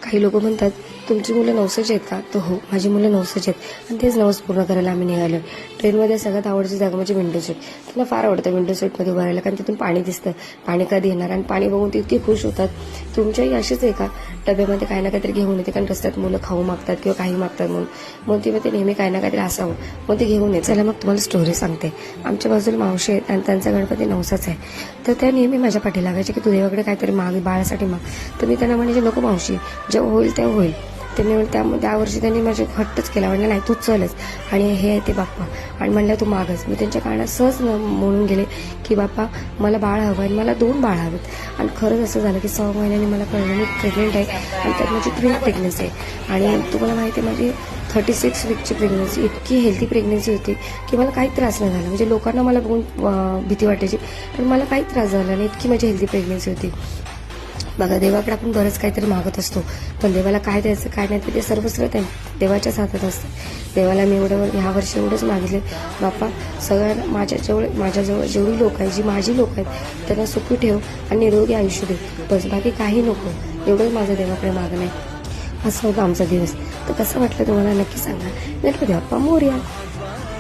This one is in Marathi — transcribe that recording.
काही लोक म्हणतात तुमची मुलं नवसाची आहेत का? तर हो, माझी मुलं नवसाची आहेत आणि तेच नवस पूर्ण करायला आम्ही निघालो. ट्रेनमध्ये सगळ्यात आवडची जागा म्हणजे विंडो सीट. त्यांना फार आवडतं विंडो सीटमध्ये उभं राहायला, कारण तिथून पाणी दिसतं. पाणी कधी येणार आणि पाणी बघून ते इतके खुश होतात. तुमच्याही अशीच आहे का? डब्यामध्ये काही ना काहीतरी घेऊन येते, कारण रस्त्यात मुलं खाऊ मागतात किंवा काही मागतात म्हणून. मग ते नेहमी काही ना काहीतरी असावं, मग ते घेऊन येते. चला मग तुम्हाला स्टोरी सांगते. आमच्या बाजूला मावशी आहेत आणि त्यांचा गणपती नवसाचा आहे. तर त्या नेहमी माझ्या पाठी लागायच्या की तू देवाकडे काहीतरी माग, बाळासाठी माग. तर मी त्यांना म्हणायचे नको मावशी, जेव्हा होईल तेव्हा होईल. त्या वर्षी त्यांनी माझे हट्टच केला, म्हणलं नाही तू चलच आणि हे आहे ते बाप्पा, आणि म्हणलं तू मागच. मी त्यांच्या कानात सहज म्हणून गेले की बाप्पा मला बाळ हवं आहे, मला 2 बाळ हवेत. आणि खरंच असं झालं की 6 महिन्यांनी मला कळलं मी प्रेग्नेंट आहे आणि त्यात माझी ट्विन प्रेग्नन्सी आहे. आणि तुम्हाला माहिती आहे माझी 36 वीकची प्रेग्नन्सी, इतकी हेल्थी प्रेग्नन्सी होती की मला काही त्रास नाही झाला. म्हणजे लोकांना मला बघून भीती वाटायची, पण मला काही त्रास झाला नाही, इतकी माझी हेल्थी प्रेग्नन्सी होती. बघा, देवाकडे आपण बरंच काहीतरी मागत असतो, पण देवाला काय द्यायचं काय नाही ते सर्वस्व देवाच्याच हातात असतं. देवाला मी ह्या वर्षी एवढंच मागितले, बाप्पा सगळ्यांना माझ्याजवळ जेवढी लोक आहेत, जी माझी लोक आहेत, त्यांना सुखी ठेव आणि निरोगी आयुष्य दे, बस बाकी काही नको. एवढंच माझं देवाकडे मागणं आहे. असं होतं आमचा दिवस. तर कसं वाटलं तुम्हाला नक्की सांगा. गणपती बाप्पा मोरया.